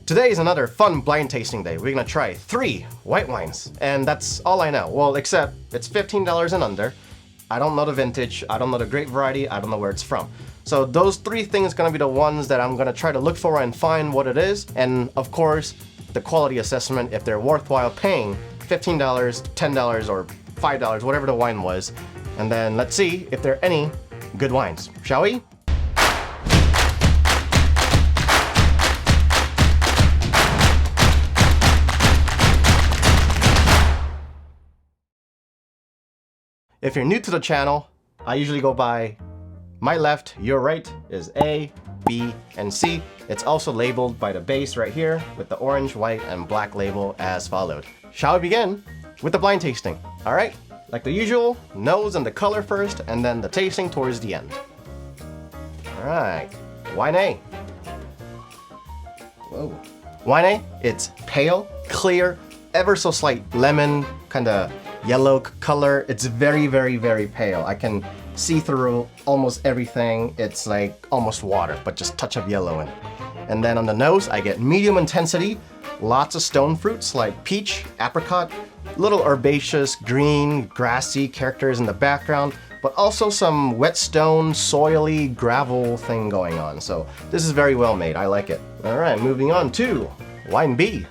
Today is another fun blind tasting day. We're gonna try 3 white wines, and that's all I know. Well, except it's $15 and under. I don't know the vintage, I don't know the grape variety, I don't know where it's from. So those 3 things gonna be the ones that I'm gonna try to look for and find what it is, and of course, the quality assessment if they're worthwhile paying $15, $10, or $5, whatever the wine was. And then let's see if there are any good wines, shall we? If you're new to the channel, I usually go by my left, your right is A, B, and C. It's also labeled by the base right here with the orange, white, and black label as followed. Shall we begin with the blind tasting? All right, like the usual, nose and the color first, and then the tasting towards the end. All right, wine A. Whoa. Wine A, it's pale, clear, ever so slight lemon, kind of yellow color. It's very, very, very pale. I can see through almost everything. It's like almost water, but just touch of yellow in it. And then on the nose, I get medium intensity, lots of stone fruits like peach, apricot, little herbaceous, green, grassy characters in the background, but also some wet stone, soily, gravel thing going on. So this is very well made. I like it. All right, moving on to wine B.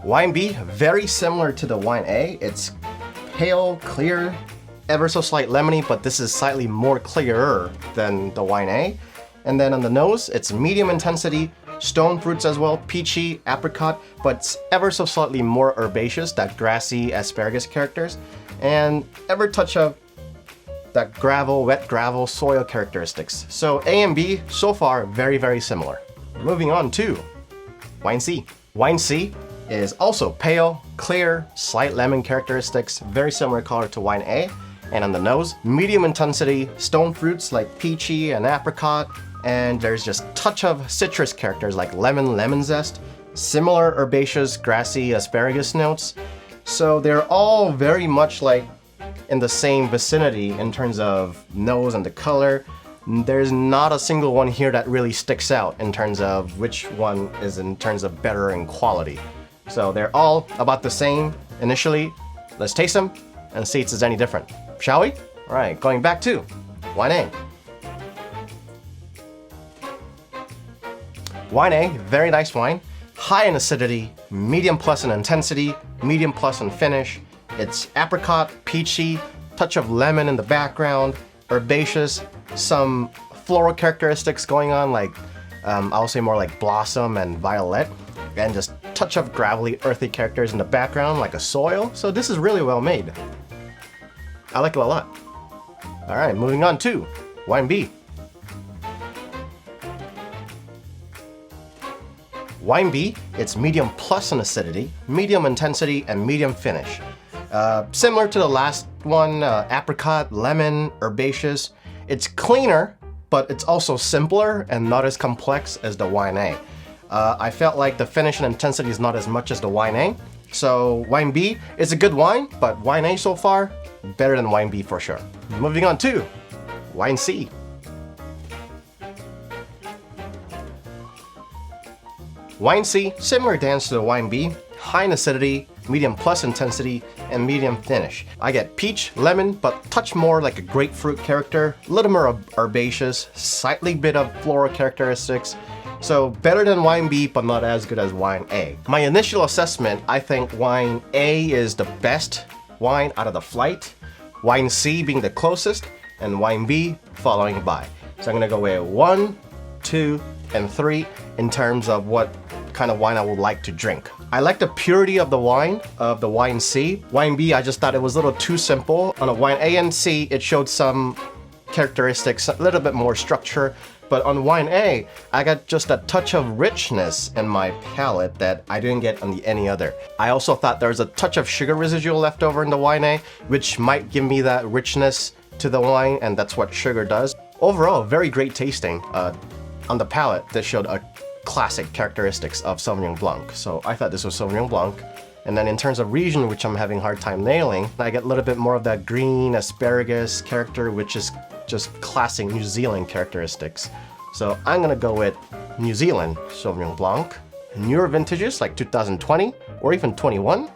Wine B, very similar to the wine A. It's pale, clear, ever so slight lemony, but this is slightly more clearer than the wine A. And then on the nose, it's medium intensity, stone fruits as well, peachy, apricot, but it's ever so slightly more herbaceous, that grassy asparagus characters, and ever touch of that gravel, wet gravel, soil characteristics. So A and B, so far, very, very similar. Moving on to wine C. Wine C is also pale, clear, slight lemon characteristics, very similar color to wine A. And on the nose, medium intensity, stone fruits like peachy and apricot, and there's just touch of citrus characters like lemon zest, similar herbaceous, grassy asparagus notes. So they're all very much like in the same vicinity in terms of nose and the color. There's not a single one here that really sticks out in terms of which one is in terms of better in quality. So they're all about the same initially. Let's taste them and see if it's any different, shall we? All right, going back to wine A. Wine A, very nice wine. High in acidity, medium plus in intensity, medium plus in finish. It's apricot, peachy, touch of lemon in the background, herbaceous, some floral characteristics going on like, I'll say more like blossom and violet, and just touch of gravelly, earthy characters in the background like a soil. So this is really well made. I like it a lot. All right, moving on to wine B. Wine B, it's medium plus in acidity, medium intensity, and medium finish. Similar to the last one, apricot, lemon, herbaceous. It's cleaner, but it's also simpler and not as complex as the wine A. I felt like the finish and intensity is not as much as the wine A. So wine B is a good wine, but wine A so far, better than wine B for sure. Moving on to wine C. Wine C, similar dance to the wine B, high in acidity, medium plus intensity, and medium finish. I get peach, lemon, but touch more like a grapefruit character, a little more herbaceous, slightly bit of floral characteristics. So better than wine B, but not as good as wine A. My initial assessment, I think wine A is the best wine out of the flight, wine C being the closest, and wine B following by. So I'm gonna go with 1, 2, and 3 in terms of what kind of wine I would like to drink. I like the purity of the wine C. Wine B, I just thought it was a little too simple. On a wine A and C, it showed some characteristics, a little bit more structure. But on wine A, I got just a touch of richness in my palate that I didn't get on any other. I also thought there was a touch of sugar residual left over in the wine A, which might give me that richness to the wine, and that's what sugar does. Overall, very great tasting. On the palate, this showed a classic characteristics of Sauvignon Blanc. So I thought this was Sauvignon Blanc. And then in terms of region, which I'm having a hard time nailing, I get a little bit more of that green asparagus character, which is just classic New Zealand characteristics. So I'm gonna go with New Zealand Sauvignon Blanc, newer vintages like 2020 or even 21.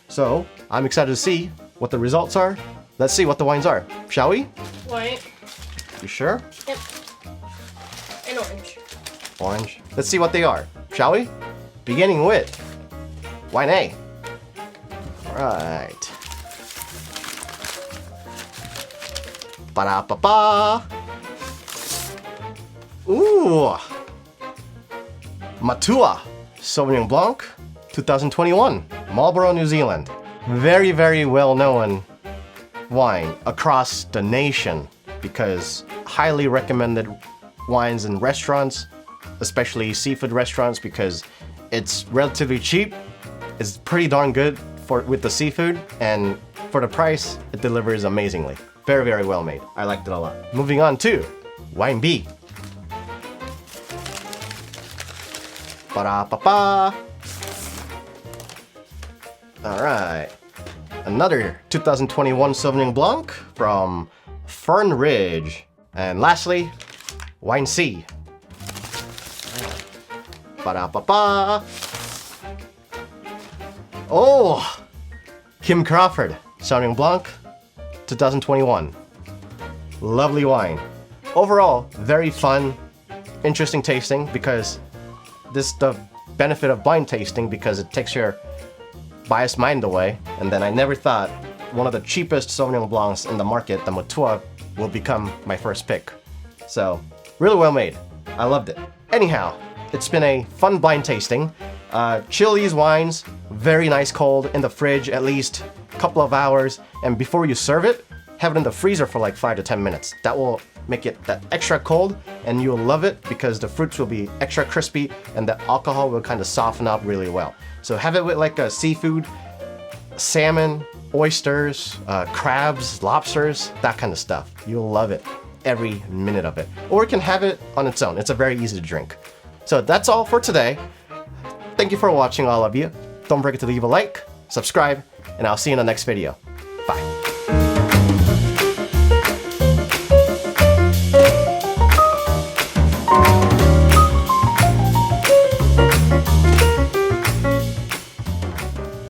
So I'm excited to see what the results are. Let's see what the wines are, shall we? White. You sure? Yep. And orange. Orange. Let's see what they are, shall we? Beginning with wine A. Alright. Ba-da-ba-ba. Ooh. Matua Sauvignon Blanc 2021, Marlborough, New Zealand. Very, very well known wine across the nation because highly recommended wines in restaurants, especially seafood restaurants, because it's relatively cheap. It's pretty darn good with the seafood, and for the price, it delivers amazingly. Very, very well made. I liked it a lot. Moving on to wine B. Ba-da-ba-ba. All right. Another 2021 Sauvignon Blanc from Fern Ridge. And lastly, wine C. Ba-da-ba-ba. Oh! Kim Crawford Sauvignon Blanc 2021. Lovely wine. Overall, very fun, interesting tasting because this is the benefit of blind tasting because it takes your biased mind away. And then I never thought one of the cheapest Sauvignon Blancs in the market, the Matua, will become my first pick. So, really well made. I loved it. Anyhow, it's been a fun blind tasting. Chill these wines, very nice cold, in the fridge at least a couple of hours, and before you serve it, have it in the freezer for like 5 to 10 minutes. That will make it that extra cold, and you'll love it because the fruits will be extra crispy and the alcohol will kind of soften up really well. So have it with like a seafood, salmon, oysters, crabs, lobsters, that kind of stuff. You'll love it, every minute of it. Or you can have it on its own. It's a very easy to drink. So that's all for today. Thank you for watching, all of you. Don't forget to leave a like, subscribe, and I'll see you in the next video.